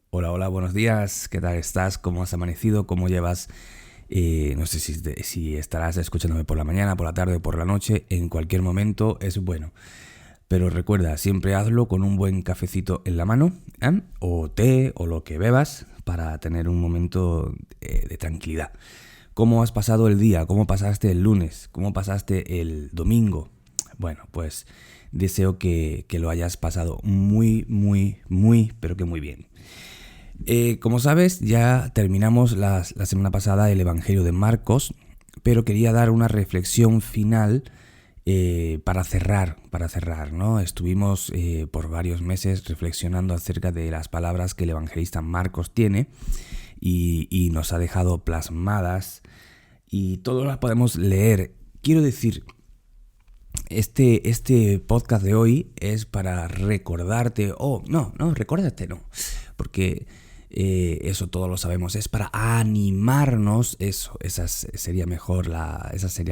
Hola, hola, buenos días. ¿Qué tal estás? ¿Cómo has amanecido? ¿Cómo llevas? No sé si estarás escuchándome por la mañana, por la tarde o por la noche. En cualquier momento es bueno. Pero recuerda, siempre hazlo con un buen cafecito en la mano, o té, o lo que bebas, para tener un momento de tranquilidad. ¿Cómo has pasado el día? ¿Cómo pasaste el lunes? ¿Cómo pasaste el domingo? Bueno, pues deseo que lo hayas pasado muy, muy, muy, pero que muy bien. Como sabes, ya terminamos la semana pasada el Evangelio de Marcos, pero quería dar una reflexión final para cerrar, ¿no? Estuvimos por varios meses reflexionando acerca de las palabras que el evangelista Marcos tiene y nos ha dejado plasmadas y todas las podemos leer. Quiero decir, este podcast de hoy es para recordarte, no, recordarte no, porque eso todos lo sabemos, es para animarnos, esa sería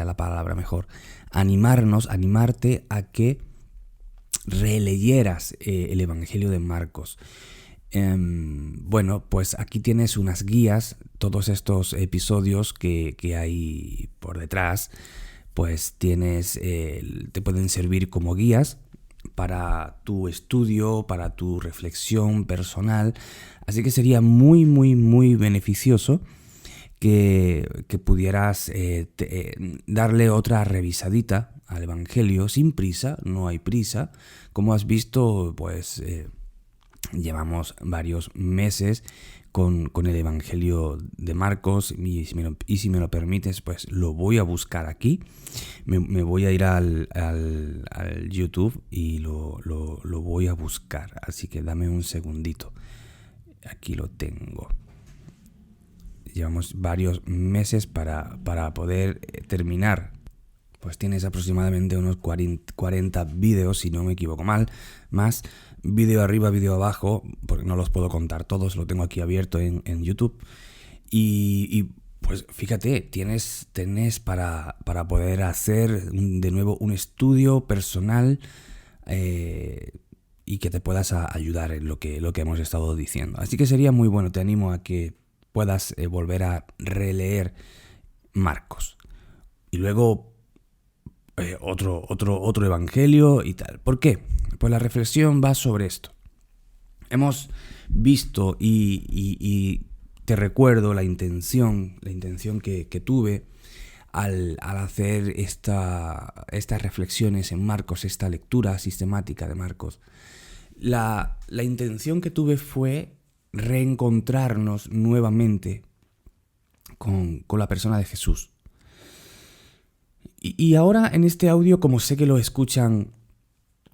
la palabra mejor, animarte a que releyeras el Evangelio de Marcos. Bueno, pues aquí tienes unas guías, todos estos episodios que hay por detrás, pues te pueden servir como guías para tu estudio, para tu reflexión personal. Así que sería muy, muy, muy beneficioso que pudieras darle otra revisadita al Evangelio sin prisa, no hay prisa. Como has visto, pues llevamos varios meses con el Evangelio de Marcos y si me lo permites, pues lo voy a buscar aquí. Me voy a ir al YouTube y lo voy a buscar. Así que dame un segundito. Aquí lo tengo. Llevamos varios meses para poder terminar. Pues tienes aproximadamente unos 40 vídeos, si no me equivoco más vídeo arriba, vídeo abajo, porque no los puedo contar todos, lo tengo aquí abierto en YouTube. Y pues fíjate, tienes para poder hacer de nuevo un estudio personal y que te puedas ayudar en lo que hemos estado diciendo. Así que sería muy bueno, te animo a que puedas volver a releer Marcos. Y luego otro evangelio y tal. ¿Por qué? Pues la reflexión va sobre esto. Hemos visto y te recuerdo la intención que tuve al hacer estas reflexiones en Marcos, esta lectura sistemática de Marcos. La intención que tuve fue reencontrarnos nuevamente con la persona de Jesús. Y ahora en este audio, como sé que lo escuchan,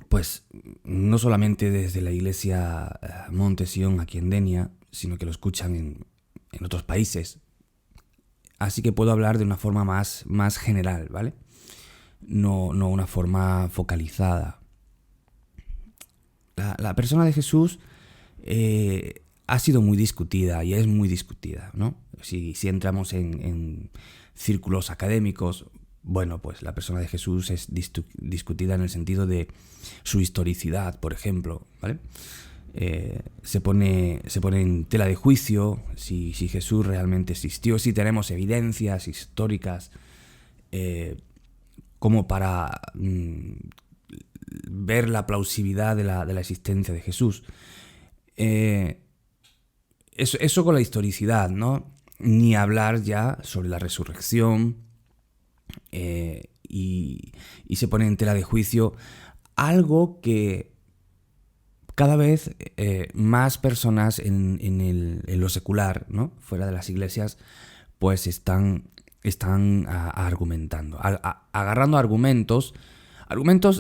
pues no solamente desde la iglesia Monte Sion aquí en Denia, sino que lo escuchan en otros países. Así que puedo hablar de una forma más general, ¿vale? No una forma focalizada. La persona de Jesús ha sido muy discutida y es muy discutida, ¿no? Si entramos en círculos académicos, bueno, pues la persona de Jesús es discutida en el sentido de su historicidad, por ejemplo, ¿vale? Se pone en tela de juicio si Jesús realmente existió, si tenemos evidencias históricas como para ver la plausibilidad de la existencia de Jesús. Eso con la historicidad, ¿no? Ni hablar ya sobre la resurrección y se pone en tela de juicio algo que cada vez más personas en lo secular, ¿no? Fuera de las iglesias, pues están argumentando, agarrando argumentos,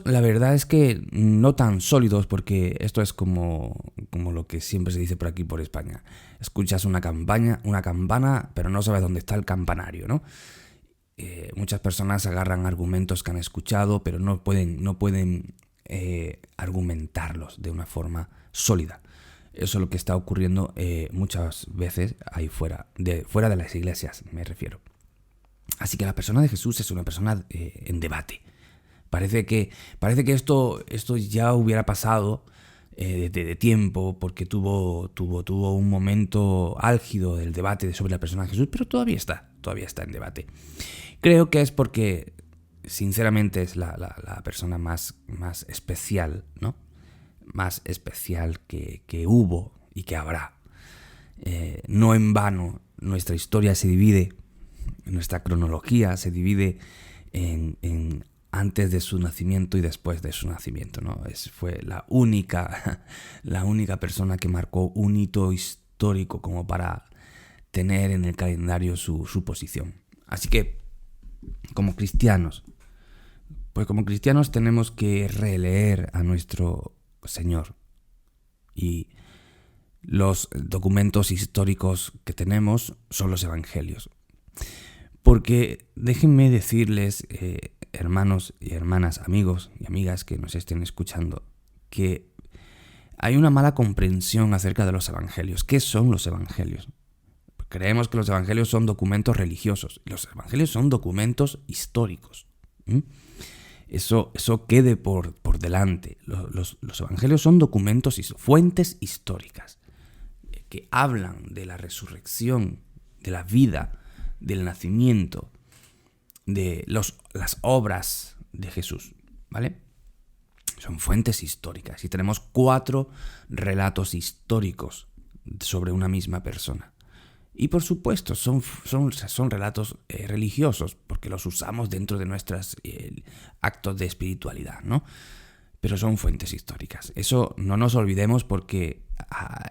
la verdad es que no tan sólidos, porque esto es como lo que siempre se dice por aquí, por España. Escuchas una campana, pero no sabes dónde está el campanario, ¿no? Muchas personas agarran argumentos que han escuchado, pero no pueden argumentarlos de una forma sólida. Eso es lo que está ocurriendo muchas veces ahí fuera de las iglesias, me refiero. Así que la persona de Jesús es una persona en debate. Parece que esto ya hubiera pasado de tiempo, porque tuvo un momento álgido del debate sobre la persona de Jesús, pero todavía está en debate. Creo que es porque, sinceramente, es la persona más especial, ¿no? Más especial que hubo y que habrá. No en vano, nuestra historia se divide, nuestra cronología se divide en antes de su nacimiento y después de su nacimiento, ¿no? Fue la única persona que marcó un hito histórico como para tener en el calendario su posición. Así que, como cristianos tenemos que releer a nuestro Señor. Y los documentos históricos que tenemos son los evangelios. Porque déjenme decirles, hermanos y hermanas, amigos y amigas que nos estén escuchando, que hay una mala comprensión acerca de los evangelios. ¿Qué son los evangelios? Creemos que los evangelios son documentos religiosos. Los evangelios son documentos históricos. Eso quede por delante. Los evangelios son documentos, fuentes históricas que hablan de la resurrección, de la vida, del nacimiento, de las obras de Jesús, ¿vale? Son fuentes históricas y tenemos 4 relatos históricos sobre una misma persona. Y por supuesto son relatos religiosos, porque los usamos dentro de nuestros actos de espiritualidad, ¿no? Pero son fuentes históricas. Eso no nos olvidemos, porque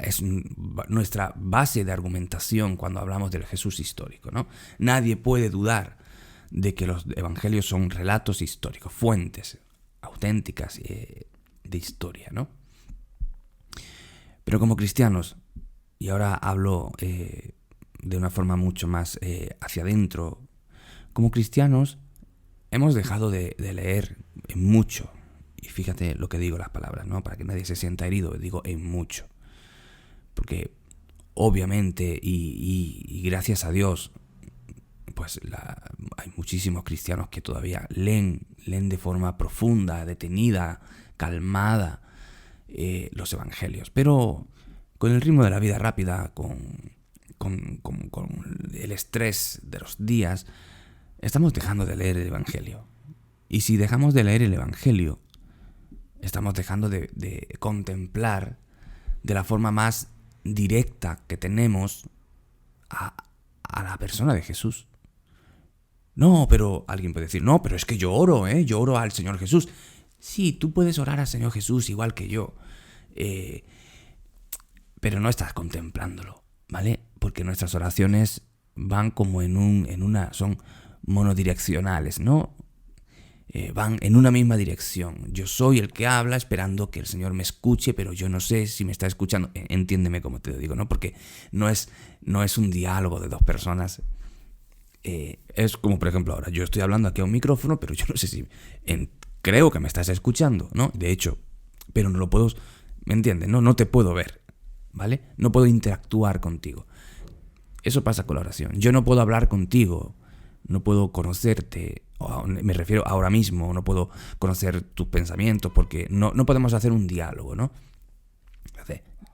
es nuestra base de argumentación cuando hablamos del Jesús histórico, ¿no? Nadie puede dudar de que los evangelios son relatos históricos, fuentes auténticas de historia, ¿no? Pero como cristianos, y ahora hablo de una forma mucho más hacia adentro, como cristianos hemos dejado de leer en mucho. Y fíjate lo que digo, las palabras, ¿no? Para que nadie se sienta herido, digo en mucho. Porque obviamente y gracias a Dios, pues hay muchísimos cristianos que todavía leen de forma profunda, detenida, calmada los evangelios. Pero con el ritmo de la vida rápida, con el estrés de los días, estamos dejando de leer el evangelio. Y si dejamos de leer el evangelio, estamos dejando de contemplar de la forma más directa que tenemos a la persona de Jesús. No, pero alguien puede decir, no, pero es que yo oro al Señor Jesús. Sí, tú puedes orar al Señor Jesús igual que yo, pero no estás contemplándolo, ¿vale? Porque nuestras oraciones van como son monodireccionales, ¿no? Van en una misma dirección. Yo soy el que habla esperando que el Señor me escuche, pero yo no sé si me está escuchando. Entiéndeme como te digo, ¿no? Porque no es un diálogo de 2 personas. Es como, por ejemplo, ahora yo estoy hablando aquí a un micrófono, pero yo no sé si creo que me estás escuchando, ¿no? De hecho, pero no lo puedo, ¿me entiendes? No te puedo ver, ¿vale? No puedo interactuar contigo. Eso pasa con la oración. Yo no puedo hablar contigo, no puedo conocerte, me refiero ahora mismo, no puedo conocer tus pensamientos, porque no podemos hacer un diálogo, ¿no?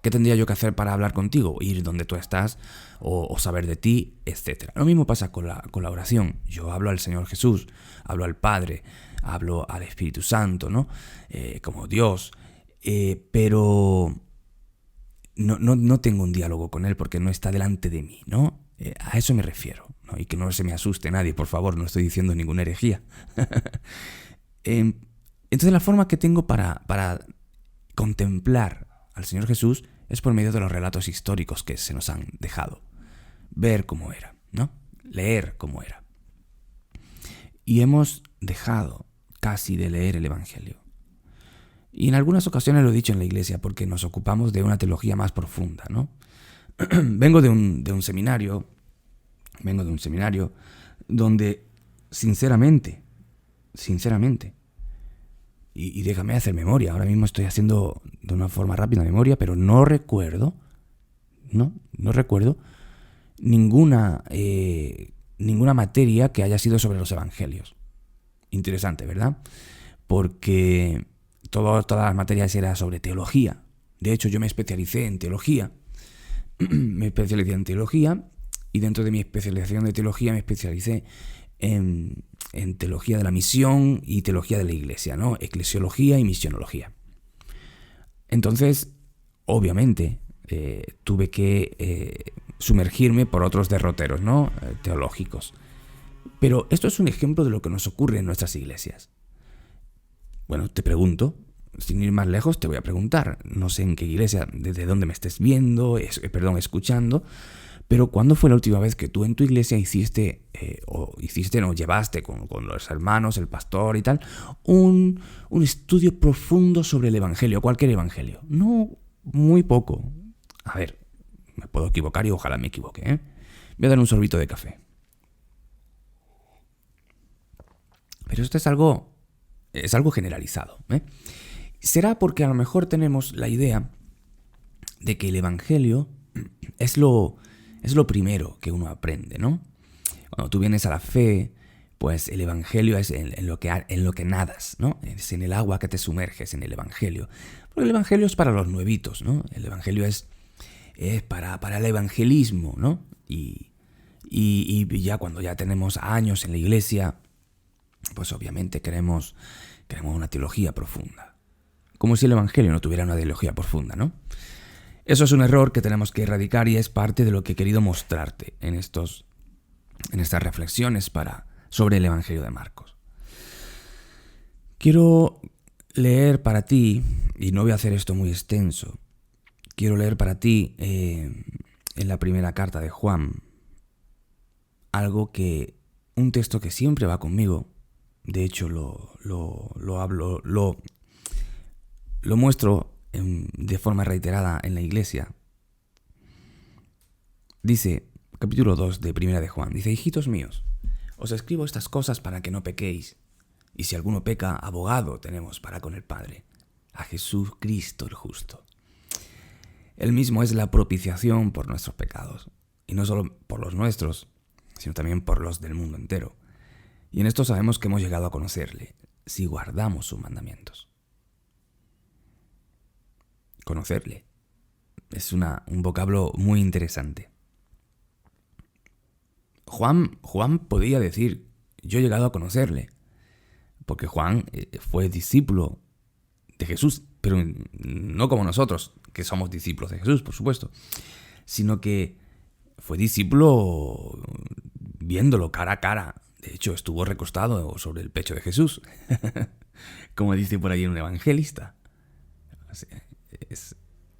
¿Qué tendría yo que hacer para hablar contigo? Ir donde tú estás, o saber de ti, etc. Lo mismo pasa con la oración. Yo hablo al Señor Jesús, hablo al Padre, hablo al Espíritu Santo, ¿no? Como Dios, pero no tengo un diálogo con Él porque no está delante de mí, ¿no? A eso me refiero, ¿no? Y que no se me asuste nadie, por favor, no estoy diciendo ninguna herejía. Entonces la forma que tengo para contemplar al Señor Jesús es por medio de los relatos históricos que se nos han dejado. Ver cómo era, ¿no? Leer cómo era. Y hemos dejado casi de leer el Evangelio. Y en algunas ocasiones lo he dicho en la iglesia porque nos ocupamos de una teología más profunda, ¿no? Vengo de un seminario donde sinceramente, y déjame hacer memoria, ahora mismo estoy haciendo de una forma rápida memoria, pero no recuerdo ninguna materia que haya sido sobre los evangelios. Interesante, ¿verdad? Porque todas las materias eran sobre teología, De hecho, yo me especialicé en teología. Y dentro de mi especialización de teología me especialicé en teología de la misión y teología de la iglesia, ¿no? Eclesiología y misionología. Entonces, obviamente, tuve que sumergirme por otros derroteros, ¿no? Teológicos. Pero esto es un ejemplo de lo que nos ocurre en nuestras iglesias. Bueno, te pregunto, sin ir más lejos, te voy a preguntar, no sé en qué iglesia, desde dónde me estés viendo, escuchando, pero ¿cuándo fue la última vez que tú en tu iglesia llevaste con los hermanos, el pastor y tal, un estudio profundo sobre el evangelio, cualquier evangelio? No, muy poco. A ver, me puedo equivocar y ojalá me equivoque, ¿eh? Voy a dar un sorbito de café. Pero esto es algo generalizado, ¿eh? Será porque a lo mejor tenemos la idea de que el evangelio es lo primero que uno aprende, ¿no? Cuando tú vienes a la fe, pues el evangelio es en lo que nadas, ¿no? Es en el agua que te sumerges, en el evangelio. Porque el evangelio es para los nuevitos, ¿no? El evangelio es para el evangelismo, ¿no? Y ya cuando ya tenemos años en la iglesia, pues obviamente queremos una teología profunda. Como si el evangelio no tuviera una teología profunda, ¿no? Eso es un error que tenemos que erradicar y es parte de lo que he querido mostrarte en estas reflexiones sobre el Evangelio de Marcos. Quiero leer para ti, y no voy a hacer esto muy extenso, quiero leer para ti en la primera carta de Juan un texto que siempre va conmigo. De hecho, lo hablo, lo muestro de forma reiterada en la iglesia. Dice, capítulo 2 de Primera de Juan, dice: hijitos míos, os escribo estas cosas para que no pequéis. Y si alguno peca, abogado tenemos para con el Padre, a Jesucristo el justo. Él mismo es la propiciación por nuestros pecados, y no solo por los nuestros, sino también por los del mundo entero. Y en esto sabemos que hemos llegado a conocerle, si guardamos sus mandamientos. Conocerle es un vocablo muy interesante. Juan podía decir: yo he llegado a conocerle, porque Juan fue discípulo de Jesús, pero no como nosotros, que somos discípulos de Jesús, por supuesto, sino que fue discípulo viéndolo cara a cara. De hecho, estuvo recostado sobre el pecho de Jesús, como dice por ahí un evangelista.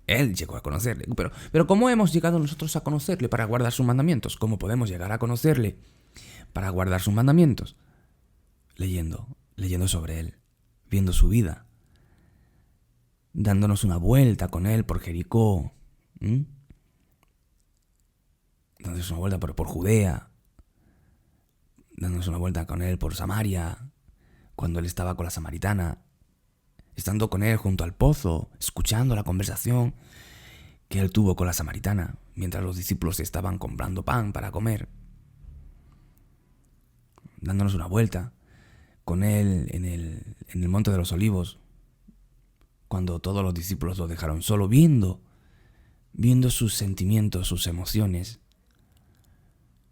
Él llegó a conocerle. Pero ¿cómo hemos llegado nosotros a conocerle para guardar sus mandamientos? ¿Cómo podemos llegar a conocerle para guardar sus mandamientos? Leyendo sobre él, viendo su vida, dándonos una vuelta con él por Jericó, dándonos una vuelta por Judea, dándonos una vuelta con él por Samaria, cuando él estaba con la samaritana, estando con él junto al pozo, escuchando la conversación que él tuvo con la samaritana, mientras los discípulos estaban comprando pan para comer, dándonos una vuelta con él en el Monte de los Olivos, cuando todos los discípulos lo dejaron solo, viendo sus sentimientos, sus emociones,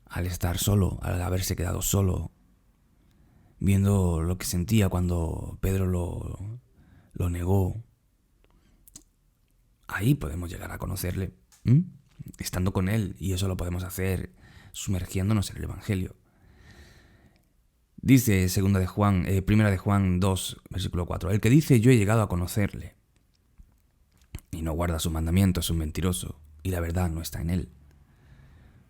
al estar solo, al haberse quedado solo, viendo lo que sentía cuando Pedro lo negó. Ahí podemos llegar a conocerle, estando con él, y eso lo podemos hacer sumergiéndonos en el Evangelio. Dice Primera de Juan 2, versículo 4, el que dice yo he llegado a conocerle y no guarda sus mandamientos es un mentiroso, y la verdad no está en él.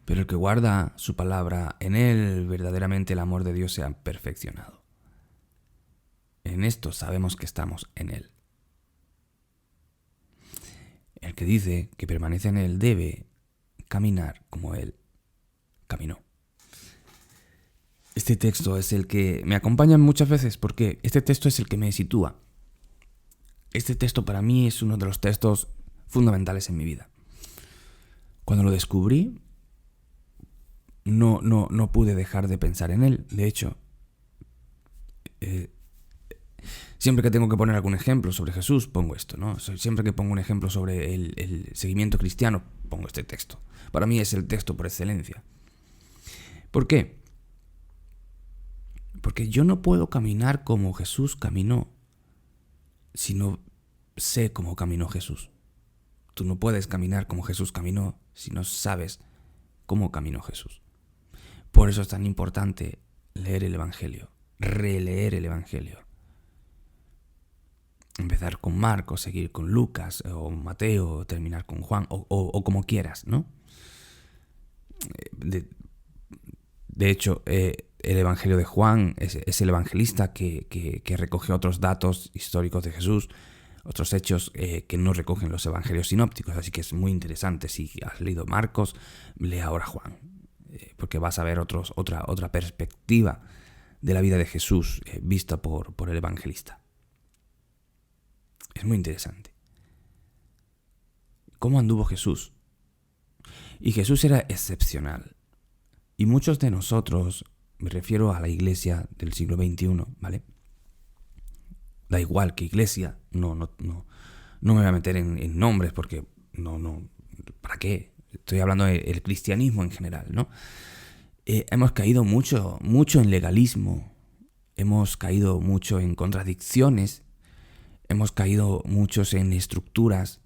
Pero el que guarda su palabra, en él verdaderamente el amor de Dios se ha perfeccionado. En esto sabemos que estamos en él. El que dice que permanece en él debe caminar como él caminó. Este texto es el que me acompaña muchas veces porque este texto es el que me sitúa. Este texto para mí es uno de los textos fundamentales en mi vida. Cuando lo descubrí, no pude dejar de pensar en él. De hecho, Siempre que tengo que poner algún ejemplo sobre Jesús, pongo esto, ¿no? Siempre que pongo un ejemplo sobre el seguimiento cristiano, pongo este texto. Para mí es el texto por excelencia. ¿Por qué? Porque yo no puedo caminar como Jesús caminó si no sé cómo caminó Jesús. Tú no puedes caminar como Jesús caminó si no sabes cómo caminó Jesús. Por eso es tan importante leer el Evangelio, releer el Evangelio. Empezar con Marcos, seguir con Lucas o Mateo, terminar con Juan o como quieras, ¿no? De hecho, el Evangelio de Juan es el evangelista que recoge otros datos históricos de Jesús, otros hechos que no recogen los evangelios sinópticos. Así que es muy interesante. Si has leído Marcos, lee ahora Juan, porque vas a ver otra perspectiva de la vida de Jesús vista por el evangelista. Es muy interesante. ¿Cómo anduvo Jesús? Y Jesús era excepcional. Y muchos de nosotros, me refiero a la iglesia del siglo XXI, ¿vale? Da igual qué iglesia, no me voy a meter en nombres porque no, ¿para qué? Estoy hablando del cristianismo en general, ¿no? Hemos caído mucho en legalismo, hemos caído mucho en contradicciones, hemos caído muchos en estructuras,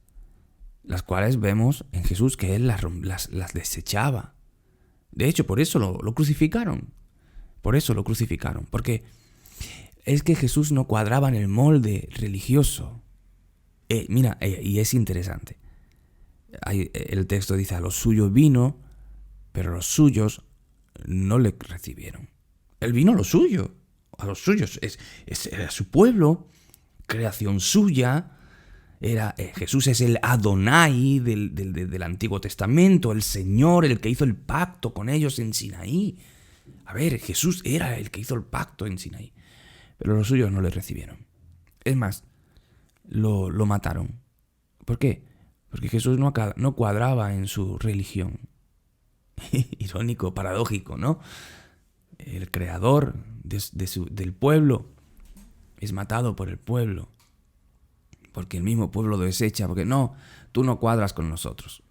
las cuales vemos en Jesús que Él las desechaba. De hecho, por eso lo crucificaron. Por eso lo crucificaron. Porque es que Jesús no cuadraba en el molde religioso. Y es interesante. El texto dice, a los suyos vino, pero los suyos no le recibieron. Él vino a lo suyo. A los suyos. Era su pueblo, creación suya. Jesús es el Adonai del Antiguo Testamento, el Señor, el que hizo el pacto con ellos en Sinaí. A ver, Jesús era el que hizo el pacto en Sinaí, pero los suyos no le recibieron. Es más, lo mataron. ¿Por qué? Porque Jesús no cuadraba en su religión. Irónico, paradójico, ¿no? El creador del pueblo es matado por el pueblo. Porque el mismo pueblo lo desecha, porque no, tú no cuadras con nosotros.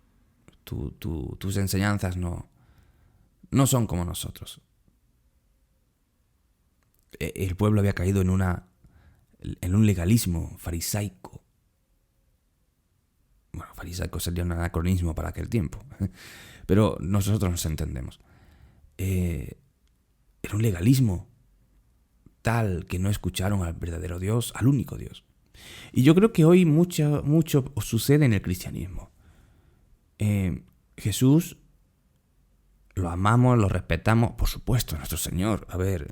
Tus enseñanzas no son como nosotros. El pueblo había caído en un legalismo farisaico. Bueno, farisaico sería un anacronismo para aquel tiempo, pero nosotros nos entendemos. Era un legalismo tal que no escucharon al verdadero Dios, al único Dios. Y yo creo que hoy mucho sucede en el cristianismo. Jesús lo amamos, lo respetamos, por supuesto, nuestro Señor. A ver,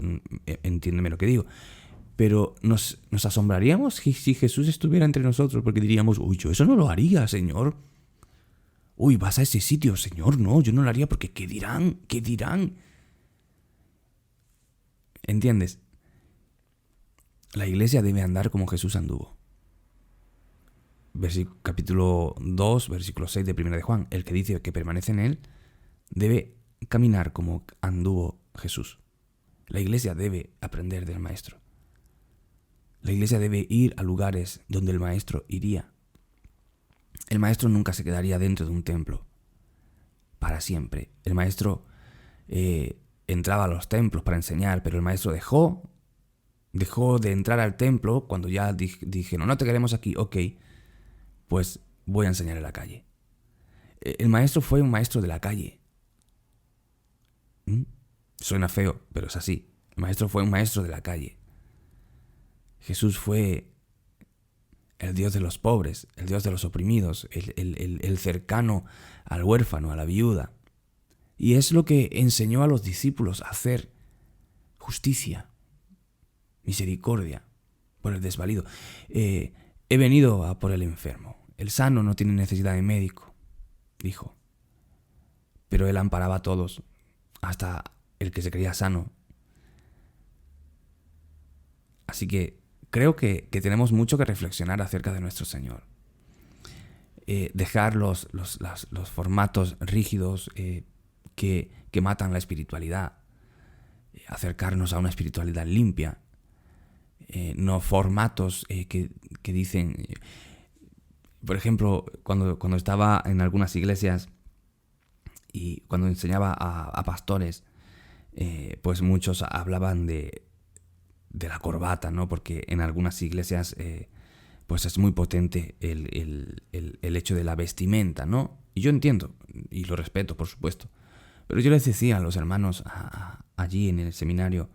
entiéndeme lo que digo. Pero nos asombraríamos si Jesús estuviera entre nosotros, porque diríamos, uy, yo eso no lo haría, Señor. Uy, vas a ese sitio, Señor. No, yo no lo haría porque ¿qué dirán? ¿Qué dirán? ¿Entiendes? La iglesia debe andar como Jesús anduvo. Capítulo 2, versículo 6 de 1 de Juan. El que dice que permanece en él debe caminar como anduvo Jesús. La iglesia debe aprender del Maestro. La iglesia debe ir a lugares donde el Maestro iría. El Maestro nunca se quedaría dentro de un templo para siempre. El Maestro entraba a los templos para enseñar, pero el Maestro dejó de entrar al templo cuando ya dijeron, no te queremos aquí, ok, pues voy a enseñar en la calle. El Maestro fue un maestro de la calle. Suena feo, pero es así. El Maestro fue un maestro de la calle. Jesús fue el Dios de los pobres, el Dios de los oprimidos, el cercano al huérfano, a la viuda. Y es lo que enseñó a los discípulos a hacer: justicia, misericordia por el desvalido. He venido a por el enfermo. El sano no tiene necesidad de médico, dijo. Pero él amparaba a todos, hasta el que se creía sano. Así que creo que tenemos mucho que reflexionar acerca de nuestro Señor. Dejar los formatos rígidos que matan la espiritualidad. Acercarnos a una espiritualidad limpia. no formatos que dicen... Por ejemplo, cuando estaba en algunas iglesias y cuando enseñaba a pastores, pues muchos hablaban de la corbata, ¿no? Porque en algunas iglesias pues es muy potente el hecho de la vestimenta, ¿no? Y yo entiendo y lo respeto, por supuesto. Pero yo les decía a los hermanos allí en el seminario,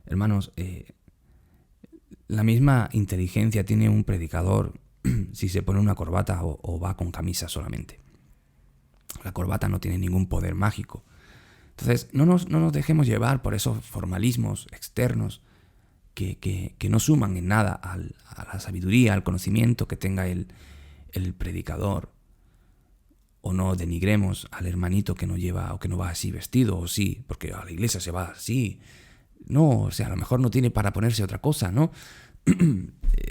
hermanos, la misma inteligencia tiene un predicador si se pone una corbata o va con camisa solamente. La corbata no tiene ningún poder mágico. Entonces, no nos dejemos llevar por esos formalismos externos que no suman en nada a la sabiduría, al conocimiento que tenga el predicador. O no denigremos al hermanito que no lleva o que no va así vestido, o sí, porque a la iglesia se va así. No, o sea, a lo mejor no tiene para ponerse otra cosa, ¿no?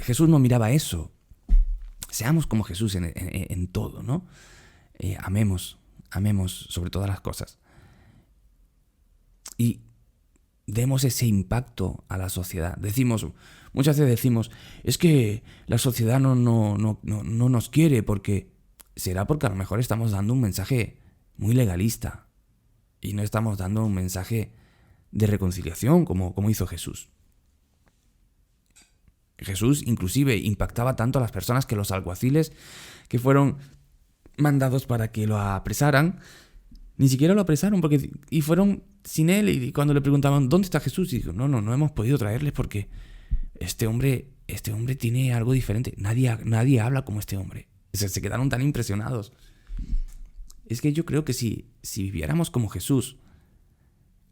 Jesús no miraba eso. Seamos como Jesús en todo, ¿no? Amemos sobre todas las cosas. Y demos ese impacto a la sociedad. Muchas veces decimos, es que la sociedad no nos quiere porque... Será porque a lo mejor estamos dando un mensaje muy legalista y no estamos dando un mensaje de reconciliación como hizo Jesús. Jesús inclusive impactaba tanto a las personas que los alguaciles que fueron mandados para que lo apresaran, ni siquiera lo apresaron y fueron sin él, y cuando le preguntaban ¿dónde está Jesús? Y dijo, no hemos podido traerles porque este hombre tiene algo diferente. Nadie habla como este hombre. Se quedaron tan impresionados. Es que yo creo que si viviéramos como Jesús,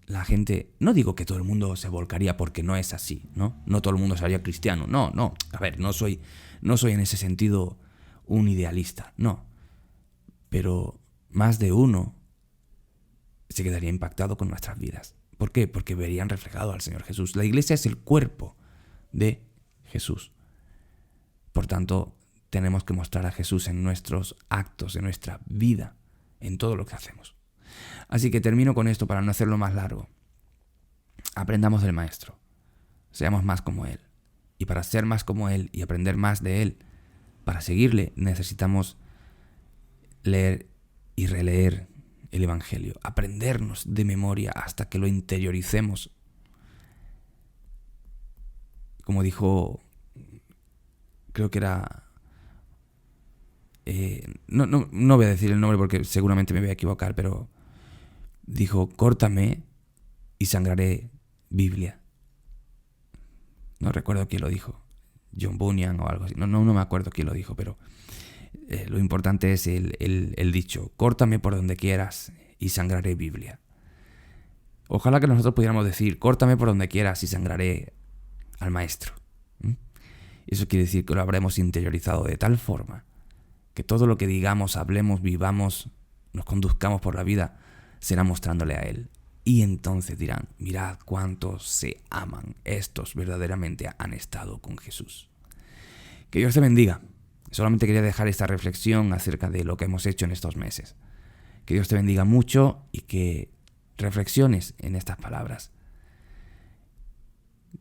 la gente... No digo que todo el mundo se volcaría porque no es así, ¿no? No todo el mundo sería cristiano. No. A ver, no soy en ese sentido un idealista, no. Pero más de uno se quedaría impactado con nuestras vidas. ¿Por qué? Porque verían reflejado al Señor Jesús. La iglesia es el cuerpo de Jesús. Por tanto, tenemos que mostrar a Jesús en nuestros actos, en nuestra vida, en todo lo que hacemos. Así que termino con esto para no hacerlo más largo. Aprendamos del Maestro. Seamos más como Él. Y para ser más como Él y aprender más de Él, para seguirle, necesitamos leer y releer el Evangelio. Aprendernos de memoria hasta que lo interioricemos. Como dijo, creo que era... no voy a decir el nombre porque seguramente me voy a equivocar, pero dijo, córtame y sangraré Biblia. No recuerdo quién lo dijo, John Bunyan o algo así, no me acuerdo quién lo dijo, pero lo importante es el dicho, córtame por donde quieras y sangraré Biblia. Ojalá que nosotros pudiéramos decir, córtame por donde quieras y sangraré al Maestro. Eso quiere decir que lo habremos interiorizado de tal forma que todo lo que digamos, hablemos, vivamos, nos conduzcamos por la vida, será mostrándole a Él. Y entonces dirán, mirad cuántos se aman, estos verdaderamente han estado con Jesús. Que Dios te bendiga. Solamente quería dejar esta reflexión acerca de lo que hemos hecho en estos meses. Que Dios te bendiga mucho y que reflexiones en estas palabras.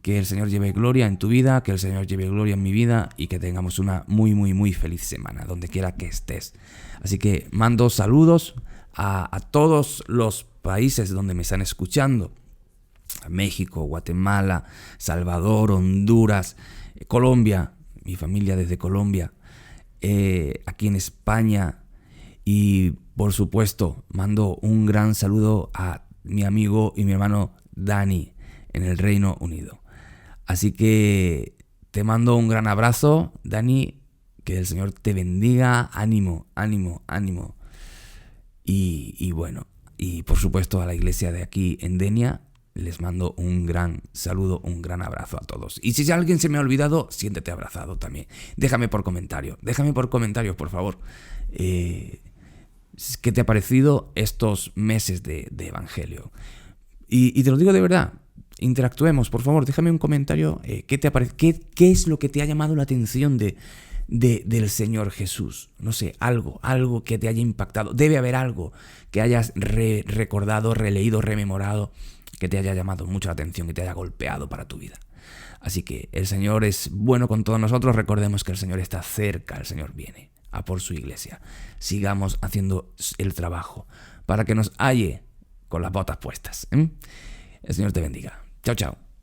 Que el Señor lleve gloria en tu vida, que el Señor lleve gloria en mi vida y que tengamos una muy, muy, muy feliz semana, donde quiera que estés. Así que mando saludos a todos los países donde me están escuchando. A México, Guatemala, Salvador, Honduras, Colombia, mi familia desde Colombia, aquí en España. Y por supuesto, mando un gran saludo a mi amigo y mi hermano Dani en el Reino Unido. Así que te mando un gran abrazo, Dani, que el Señor te bendiga, ánimo. Y bueno, y por supuesto a la iglesia de aquí en Denia, les mando un gran saludo, un gran abrazo a todos. Y si alguien se me ha olvidado, siéntete abrazado también. Déjame por comentarios, por favor. ¿Qué te ha parecido estos meses de Evangelio? Y te lo digo de verdad. Interactuemos, por favor, déjame un comentario. ¿Qué te parece? ¿Qué es lo que te ha llamado la atención del Señor Jesús? No sé, algo que te haya impactado. Debe haber algo que hayas recordado, releído, rememorado, que te haya llamado mucho la atención, que te haya golpeado para tu vida. Así que el Señor es bueno con todos nosotros. Recordemos que el Señor está cerca, el Señor viene a por su iglesia. Sigamos haciendo el trabajo para que nos halle con las botas puestas. El Señor te bendiga. Chao, chao.